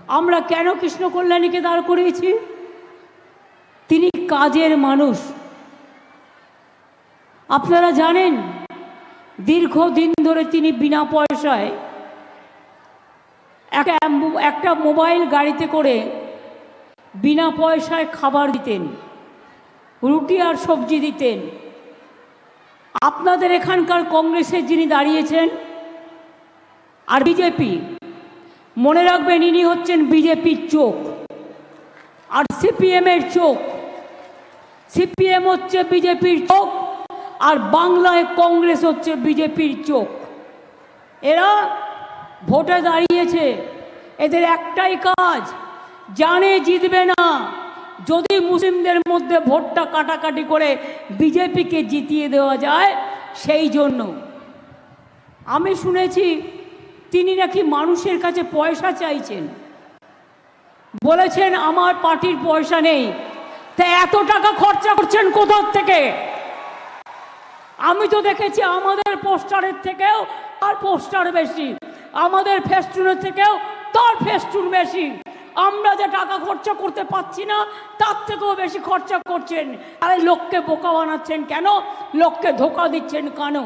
আমরা কেন কৃষ্ণ কল্যাণীকে দাঁড় করিয়েছি? তিনি কাজের মানুষ। আপনারা জানেন দীর্ঘদিন ধরে তিনি বিনা পয়সায় একটা মোবাইল গাড়িতে করে বিনা পয়সায় খাবার দিতেন, রুটি আর সবজি দিতেন। আপনাদের এখানকার কংগ্রেসের যিনি দাঁড়িয়েছেন আর বিজেপি, মনে রাখবেন ইনি হচ্ছেন বিজেপির চোখ আর সিপিএমের চোখ। সিপিএম হচ্ছে বিজেপির চোখ আর বাংলায় কংগ্রেস হচ্ছে বিজেপির চোখ। এরা ভোটে দাঁড়িয়েছে, এদের একটাই কাজ, জানে জিতবে না, যদি মুসলিমদের মধ্যে ভোটটা কাটাকাটি করে বিজেপিকে জিতিয়ে দেওয়া যায় সেই জন্য। আমি শুনেছি তিনি নাকি মানুষের কাছে পয়সা চাইছেন, বলেছেন আমার পার্টির পয়সা নেই। তা এত টাকা খরচা করছেন কোথা থেকে? আমি তো দেখেছি আমাদের পোস্টারের থেকেও তার পোস্টার বেশি, আমাদের ফেস্টুনের থেকেও তার ফেস্টুন বেশি। আমরা যে টাকা খরচা করতে পারছি না তার থেকেও বেশি খরচা করছেন। আরে লোককে বোকা বানাচ্ছেন কেন? লোককে ধোকা দিচ্ছেন কেন?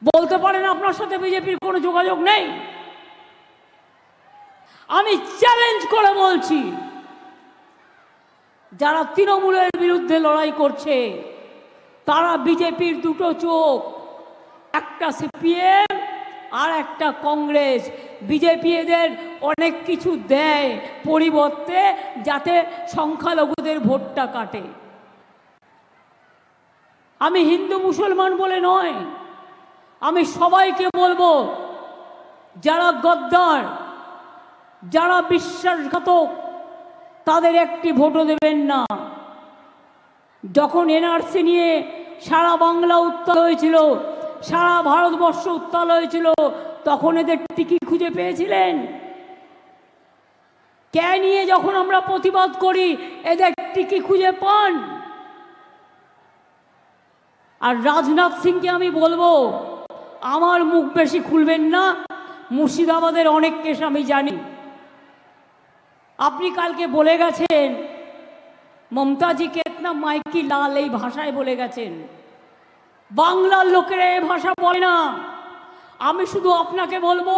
বলতে পারেন আপনার সাথে বিজেপির কোনো যোগাযোগ নেই? আমি চ্যালেঞ্জ করে বলছি, যারা তৃণমূলের বিরুদ্ধে লড়াই করছে তারা বিজেপির দুটো চোখ, একটা সিপিএম আর একটা কংগ্রেস। বিজেপি এদের অনেক কিছু দেয় পরিবর্তে, যাতে সংখ্যালঘুদের ভোটটা কাটে। আমি হিন্দু মুসলমান বলে নয়, আমি সবাইকে বলবো, যারা গদ্দার, যারা বিশ্বাসঘাতক, তাদের একটি ভোটও দেবেন না। যখন এনআরসি নিয়ে সারা বাংলা উত্তাল হয়েছিল, সারা ভারতবর্ষ উত্তাল হয়েছিল, তখন এদের টিকি খুঁজে পেয়েছিলেন? কে নিয়ে যখন আমরা প্রতিবাদ করি এদের টিকি খুঁজে পান? আর রাজনাথ সিংকে আমি বলবো, আমার মুখ বেশি খুলবেন না, মুর্শিদাবাদের অনেক কেস আমি জানি। আপনি কালকে বলে গেছেন মমতাজি কেতনা মাইকি লাল, এই ভাষায় বলে গেছেন। বাংলার লোকেরা এই ভাষা বলে না। আমি শুধু আপনাকে বলবো,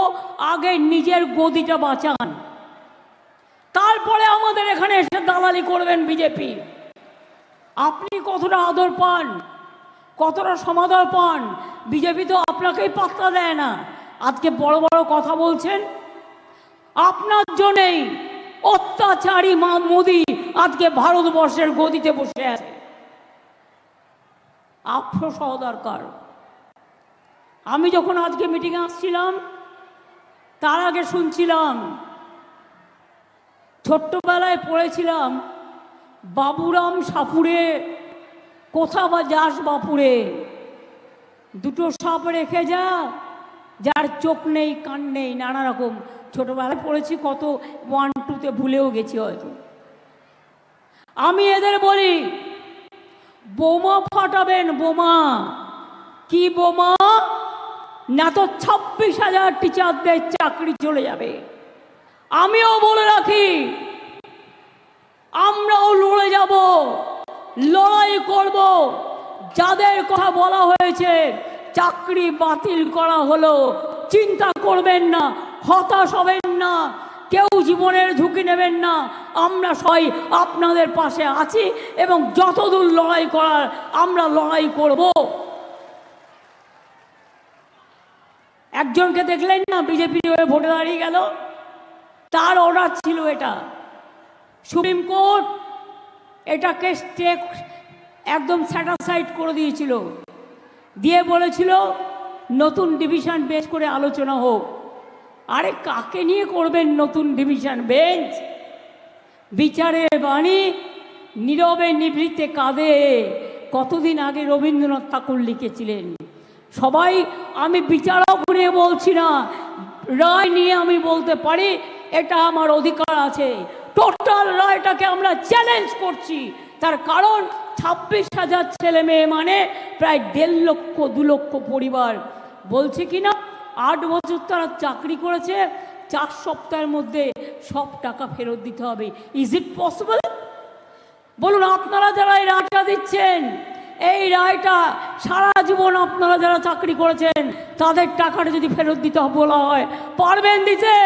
আগে নিজের গদিটা বাঁচান, তারপরে আমাদের এখানে এসে দালালি করবেন বিজেপি। আপনি কতটা আদর পান, কতটা সমাদর পান, বিজেপি তো আপনাকেই পাত্তা দেয় না। আজকে বড় বড় কথা বলছেন, আপনার জন্যই অত্যাচারী মোদি আজকে ভারতবর্ষের গদিতে বসে আছে। আফসোস হওয়া দরকার। আমি যখন আজকে মিটিংয়ে আসছিলাম তার আগে শুনছিলাম, ছোট্টবেলায় পড়েছিলাম বাবুরাম সাপুরে, কোথা বা যাস বাপুরে, দুটো সাপ রেখে যা, যার চোখ নেই কান নেই, নানা রকম ছোটবেলায় পড়েছি, কত 1, 2তে ভুলেও গেছি হয়তো। আমি এদের বলি, বোমা ফাটাবেন, বোমা। কি বোমা? না তো 26,000 টিচারদের চাকরি চলে যাবে। আমিও বলে রাখি, আমরাও লড়ে যাব, লড়াই করব। যাদের কথা বলা হয়েছে চাকরি বাতিল করা হলো, চিন্তা করবেন না, হতাশ হবেন না, কেউ জীবনের ঝুঁকি নেবেন না। আমরা সবাই আপনাদের পাশে আছি এবং যতদূর লড়াই করার আমরা লড়াই করব। একজনকে দেখলেন না বিজেপির হয়ে ভোটে দাঁড়িয়ে গেল, তার অর্ডার ছিল এটা। সুপ্রিম কোর্ট এটাকে একদম স্যাটিসফাইড করে দিয়েছিল, দিয়ে বলেছিল নতুন ডিভিশন বেঞ্চ করে আলোচনা হোক। আরে কাকে নিয়ে করবেন নতুন ডিভিশন বেঞ্চ? বিচারের বাণী নীরবে নিভৃতে কাঁদে, কতদিন আগে রবীন্দ্রনাথ ঠাকুর লিখেছিলেন। সবাই, আমি বিচারক নিয়ে বলছি না, রায় নিয়ে আমি বলতে পারি, এটা আমার অধিকার আছে। টোটাল রায়টাকে আমরা চ্যালেঞ্জ করছি, তার কারণ 26,000 ছেলে মেয়ে মানে প্রায় 1.5 লক্ষ 2 লক্ষ পরিবার। বলছে কিনা 8 বছর তারা চাকরি করেছে, 4 সপ্তাহের মধ্যে সব টাকা ফেরত দিতে হবে। Is it possible? বলুন, আপনারা যারা এই রায়টা দিচ্ছেন, এই রায়টা সারা জীবন আপনারা যারা চাকরি করেছেন তাদের টাকাটা যদি ফেরত দিতে বলা হয়, পারবেন দিতে?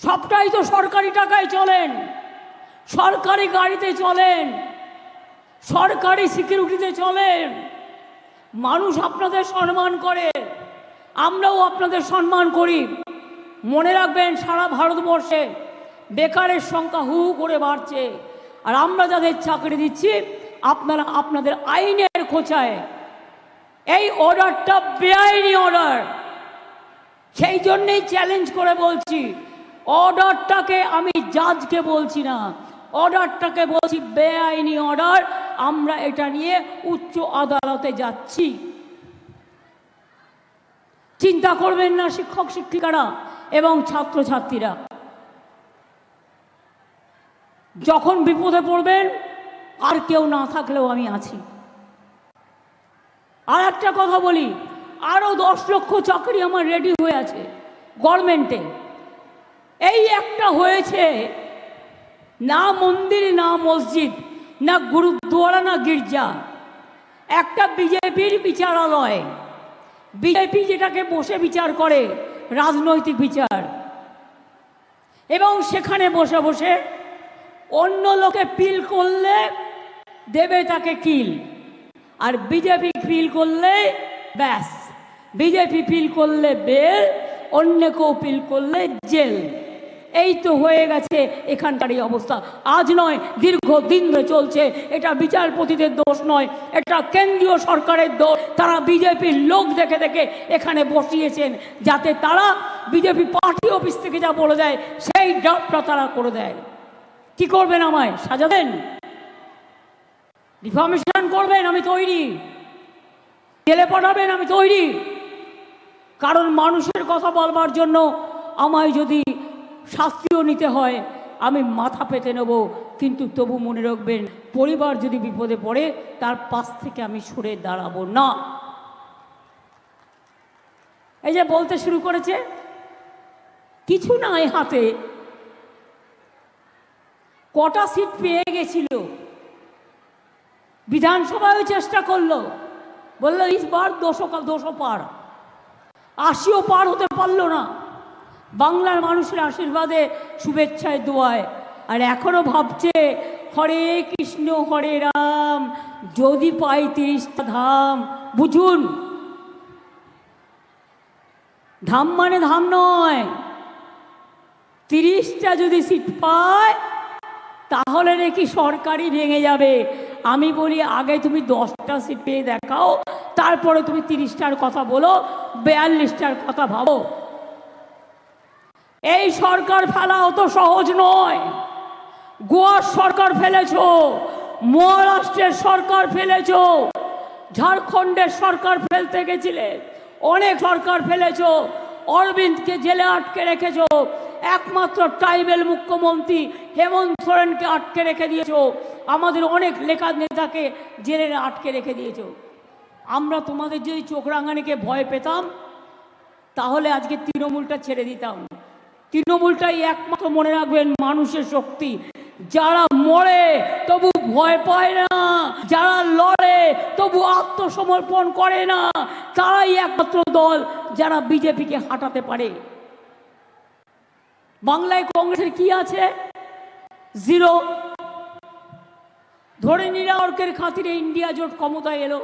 সবটাই তো সরকারি টাকায় চলেন, সরকারি গাড়িতে চলেন, সরকারি সিকিউরিটিতে চলেন। মানুষ আপনাদের সম্মান করে, আমরাও আপনাদের সম্মান করি। মনে রাখবেন, সারা ভারতবর্ষে বেকারের সংখ্যা হু হু করে বাড়ছে, আর আমরা যাদের চাকরি দিচ্ছি আপনারা আপনাদের আইনের খোঁচায় এই অর্ডারটা বেআইনি অর্ডার। সেই জন্যেই চ্যালেঞ্জ করে বলছি, অর্ডারটাকে আমি জাজকে বলছি না, অর্ডারটাকে বলছি বেআইনি অর্ডার। আমরা এটা নিয়ে উচ্চ আদালতে যাচ্ছি। চিন্তা করবেন না শিক্ষক শিক্ষিকারা এবং ছাত্রছাত্রীরা, যখন বিপদে পড়বেন আর কেউ না থাকলেও আমি আছি। আর একটা কথা বলি, আরো 10 লক্ষ চাকরি আমার রেডি হয়ে আছে গভর্নমেন্টে। এই একটা হয়েছে, না মন্দির, না মসজিদ, না গুরুদ্বারা, না গির্জা, একটা বিজেপির বিচারালয়। বিজেপি যেটাকে বসে বিচার করে, রাজনৈতিক বিচার, এবং সেখানে বসে বসে অন্য লোকে পিল করলে দেবে তাকে কিল, আর বিজেপি পিল করলে ব্যাস, বিজেপি পিল করলে বেল, অন্য কেউ পিল করলে জেল। এই তো হয়ে গেছে এখানকার এই অবস্থা। আজ নয়, দীর্ঘদিন ধরে চলছে। এটা বিচারপতিদের দোষ নয়, এটা কেন্দ্রীয় সরকারের দোষ। তারা বিজেপির লোক দেখে দেখে এখানে বসিয়েছেন, যাতে তারা বিজেপি পার্টি অফিস থেকে যা বলে দেয় সেই ড্রাফটটা তারা করে দেয়। কি করবেন? আমায় সাজাবেন, ডিফামেশন করবেন, আমি তৈরি। জেলে পাঠাবেন, আমি তৈরি। কারণ মানুষের কথা বলবার জন্য আমায় যদি শাস্তিও নিতে হয়, আমি মাথা পেতে নেব। কিন্তু তবু মনে রাখবেন, পরিবার যদি বিপদে পড়ে তার পাশ থেকে আমি সরে দাঁড়াবো না। এই যে বলতে শুরু করেছে, কিছু নাই হাতে, কটা সিট পেয়ে গেছিল, বিধানসভায় চেষ্টা করলো, বললো ইসবার 200 পার, 80ও পার হতে পারলো না। বাংলার মানুষের আশীর্বাদে, শুভেচ্ছায়, দোয়ায়। আর এখনো ভাবছে হরে কৃষ্ণ হরে রাম, যদি পাই 30টা ধাম। বুঝুন, ধাম মানে ধাম নয়, 30টা যদি সিট পায় তাহলে নাকি সরকারই ভেঙে যাবে। আমি বলি, আগে তুমি 10টা সিট পেয়ে দেখাও, তারপরে তুমি 30টার কথা বলো, 42টার কথা ভাবো। এই সরকার ফেলা অত সহজ নয়। গোয়ার সরকার ফেলেছো, মহারাষ্ট্রের সরকার ফেলেছো, ঝাড়খণ্ডের সরকার ফেলতে গেছিলে, অনেক সরকার ফেলেছো, অরবিন্দকে জেলে আটকে রেখেছো, একমাত্র ট্রাইবেল মুখ্যমন্ত্রী হেমন্ত সোরেনকে আটকে রেখে দিয়েছো, আমাদের অনেক লেখা নেতাকে জেলে আটকে রেখে দিয়েছো। আমরা তোমাদের যদি চোখ রাঙানিকে ভয় পেতাম তাহলে আজকে তৃণমূলটা ছেড়ে দিতাম। তৃণমূলটাই একমাত্র, মনে রাখবেন, মানুষের শক্তি। যারা মরে তবু ভয় পায় না, যারা লড়ে তবু আত্মসমর্পণ করে না, তারাই একমাত্র দল যারা বিজেপিকে হাঁটাতে পারে। বাংলায় কংগ্রেসের কি আছে? জিরো। ধরে নিরার্কের খাতিরে ইন্ডিয়া জোট ক্ষমতায় এলো।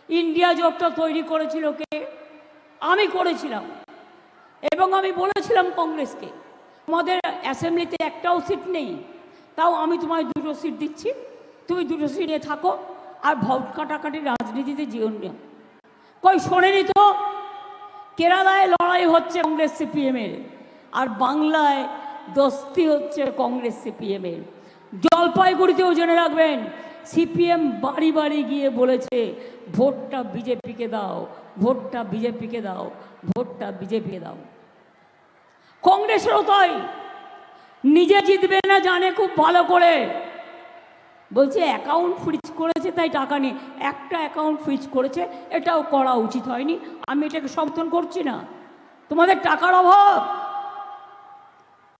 ইন্ডিয়া জোটটা তৈরি করেছিল কে? আমি করেছিলাম। এবং আমি বলেছিলাম কংগ্রেসকে, তোমাদের অ্যাসেম্বলিতে একটাও সিট নেই, তাও আমি তোমায় 2টো সিট দিচ্ছি, তুমি 2টো সিট নিয়ে থাকো, আর ভোট কাটাকাটি রাজনীতিতে যেও না। কই শোনেনি তো? কেরালায় লড়াই হচ্ছে কংগ্রেস সিপিএমের, আর বাংলায় দোস্তি হচ্ছে কংগ্রেস সিপিএমের। জলপাইগুড়িতেও জেনে রাখবেন, সিপিএম বাড়ি বাড়ি গিয়ে বলেছে ভোটটা বিজেপিকে দাও, ভোটটা বিজেপিকে দাও, ভোটটা বিজেপিকে দাও। কংগ্রেসেরও তাই, নিজে জিতবে না জানে খুব ভালো করে। বলছে অ্যাকাউন্ট ফ্রিজ করেছে তাই টাকা নেই। একটা অ্যাকাউন্ট ফ্রিজ করেছে, এটাও করা উচিত হয়নি, আমি এটাকে সমর্থন করছি না। তোমাদের টাকার অভাব,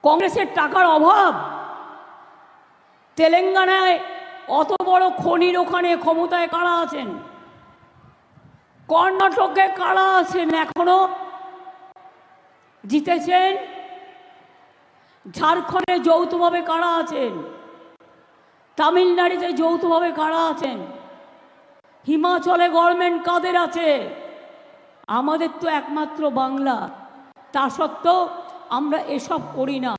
কংগ্রেসের টাকার অভাব। তেলেঙ্গানায় অত বড় খনির ওখানে ক্ষমতায় কারা আছেন? কর্ণাটকে কারা আছেন এখনো জিতেছেন? ঝাড়খণ্ডে যৌথভাবে কারা আছেন? তামিলনাড়ুতে যৌথভাবে কারা আছেন? হিমাচলে গভর্নমেন্ট কাদের আছে? আমাদের তো একমাত্র বাংলা। তা সত্ত্বেও আমরা এসব করি না,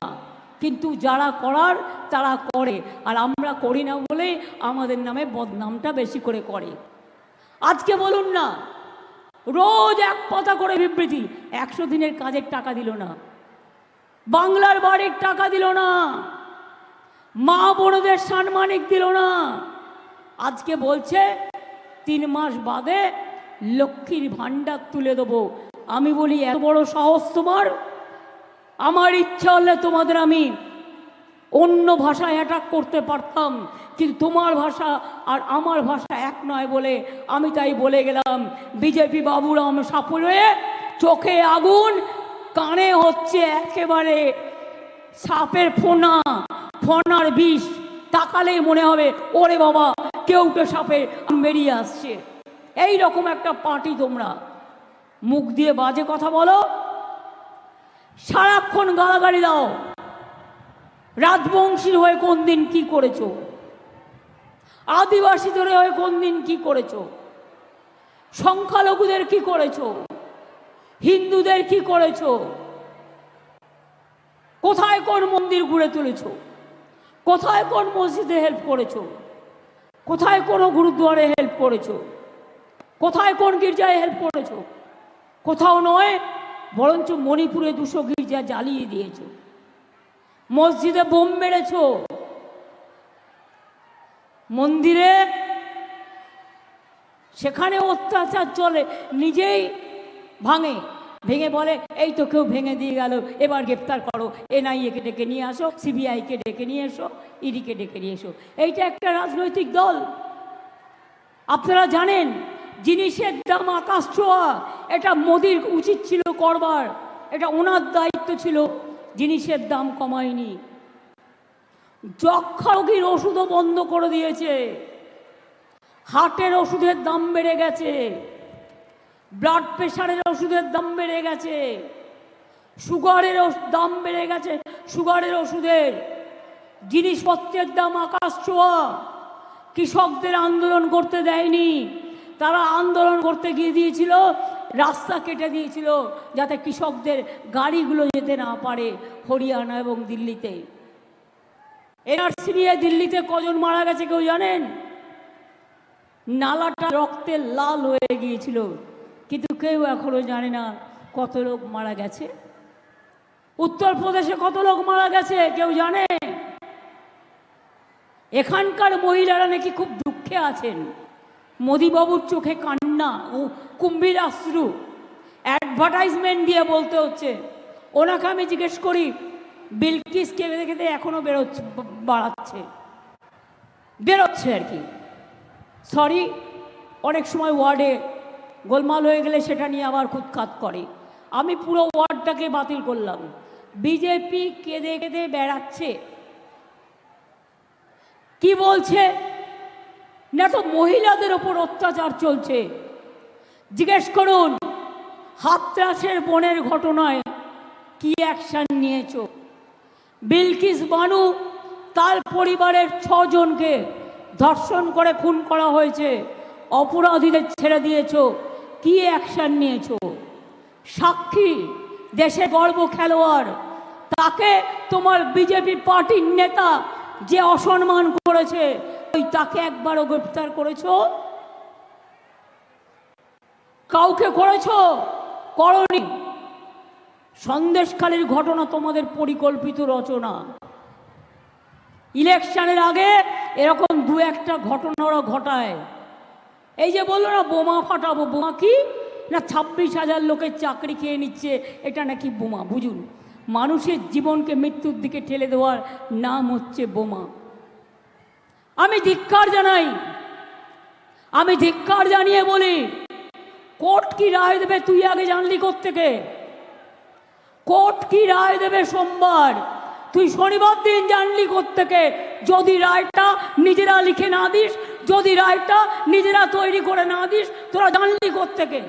কিন্তু যারা করার তারা করে, আর আমরা করি না বলে আমাদের নামে বদনামটা বেশি করে করে। আজকে বলুন না, রোজ এক পাতা করে বিবৃতি, 100 দিনের কাজের টাকা দিল না, বাংলার বাড়ির টাকা দিল না, মা বোনদের সাম্মানিক দিল না। আজকে বলছে 3 মাস বাদে লক্ষ্মীর ভাণ্ডার তুলে দেবো। আমি বলি এত বড় সাহস তোমার? আমার ইচ্ছা হলে তোমাদের আমি অন্য ভাষায় অ্যাটাক করতে পারতাম, কিন্তু তোমার ভাষা আর আমার ভাষা এক নয় বলে আমি তাই বলে গেলাম। বিজেপি বাবুরাম সাপুরে চোখে আগুন, কানে হচ্ছে একেবারে সাপের ফোনা, ফোনার বিষ। তাকালেই মনে হবে ওরে বাবা কেউটে সাপে বেরিয়ে আসছে। এই রকম একটা পার্টি তোমরা। মুখ দিয়ে বাজে কথা বলো, সারাক্ষণ গালাগালি দাও। রাজবংশীর হয়ে কোন দিন কি করেছো? আদিবাসীদের হয়ে কোন দিন কি করেছো? সংখ্যালঘুদের কি করেছো? হিন্দুদের কি করেছো? কোথায় কোন মন্দির ঘুরে তুলেছো? কোথায় কোন মসজিদে হেল্প করেছো? কোথায় কোন গুরুদ্বারে হেল্প করেছো? কোথায় কোন গির্জায় হেল্প করেছো? কোথাও নয়, বরঞ্চ মণিপুরে 200 গির্জা জ্বালিয়ে দিয়েছো, মসজিদে বোম মেরেছো, মন্দিরে সেখানে অত্যাচার চলে, নিজেই ভেঙে বলে এই তো কেউ ভেঙে দিয়ে গেল, এবার গ্রেপ্তার করো, NIA কে ডেকে নিয়ে আসো, CBI কে ডেকে নিয়ে এসো, ED কে ডেকে নিয়ে এসো। এইটা একটা রাজনৈতিক দল। আপনারা জানেন জিনিসের দাম আকাশ ছোঁয়া। এটা মোদির উচিত ছিল করবার, এটা ওনার দায়িত্ব ছিল, জিনিসের দাম কমায়নি। যক্ষা রোগীর ওষুধও বন্ধ করে দিয়েছে, হার্টের ওষুধের দাম বেড়ে গেছে, ব্লাড প্রেশারের ওষুধের দাম বেড়ে গেছে, সুগারের দাম বেড়ে গেছে, সুগারের ওষুধের, জিনিসপত্রের দাম আকাশ ছোঁয়া। কৃষকদের আন্দোলন করতে দেয়নি, তারা আন্দোলন করতে গিয়ে দিয়েছিল, রাস্তা কেটে দিয়েছিল যাতে কৃষকদের গাড়িগুলো যেতে না পারে হরিয়ানা এবং দিল্লিতে। NRC নিয়ে দিল্লিতে কজন মারা গেছে কেউ জানেন? নালাটা রক্তে লাল হয়ে গিয়েছিল, কিন্তু কেউ এখনো জানে না কত লোক মারা গেছে। উত্তরপ্রদেশে কত লোক মারা গেছে কেউ জানে? এখানকার মহিলারা নাকি খুব দুঃখে আছেন। মোদিবাবুর চোখে কান্না ও কুম্ভীরাশ্রু, অ্যাডভার্টাইজমেন্ট দিয়ে বলতে হচ্ছে। ওনাকে আমি জিজ্ঞেস করি, বিলকিস কে দেখে এখনো বেরোচ্ছে আর কি। সরি, অনেক সময় ওয়ার্ডে গোলমাল হয়ে গেলে সেটা নিয়ে আবার খুঁতখাত করে। আমি পুরো ওয়ার্ডটাকে বাতিল করলাম। বিজেপি কেঁদে কেঁদে বেড়াচ্ছে। কি বলছে না, তো মহিলাদের ওপর অত্যাচার চলছে। জিজ্ঞেস করুন হাতরাসের বোনের ঘটনায় কি অ্যাকশন নিয়েছো? বিলকিস বানু তার পরিবারের 6 জনকে ধর্ষণ করে খুন করা হয়েছে, অপরাধীদের ছেড়ে দিয়েছো, কি অ্যাকশন নিয়েছো? সাক্ষী দেশে গর্ব খেলোয়াড়, তাকে তোমার বিজেপি পার্টির নেতা যে অসম্মান করেছে ওই তাকে একবারও গ্রেফতার করেছো? কাউকে করেছো? করনি। সন্দেশখালীর ঘটনা তোমাদের পরিকল্পিত রচনা। ইলেকশনের আগে এরকম 2-1টা ঘটনা ওরা ঘটায়। এই যে বললো না বোমা ফাটাবো, বোমা কি না 26,000 লোকের চাকরি খেয়ে নিচ্ছে, এটা নাকি বোমা। বুঝুন, মানুষের জীবনকে মৃত্যুর দিকে ঠেলে দেওয়ার নাম হচ্ছে বোমা। আমি ধিক্কার জানাই, আমি ধিক্কার জানিয়ে বলি, কোর্ট কি রায় দেবে তুই আগে জানলি কোত্থেকে? কোর্ট কি রায় দেবে সোমবার, তুই শনিবার দিন জানলি কোত্থেকে? যদি রায়টা নিজেরা লিখে না দিস, যদি রায়টা নিজেরা তৈরি করে না দিস, তোরা জানলি কোত্থেকে?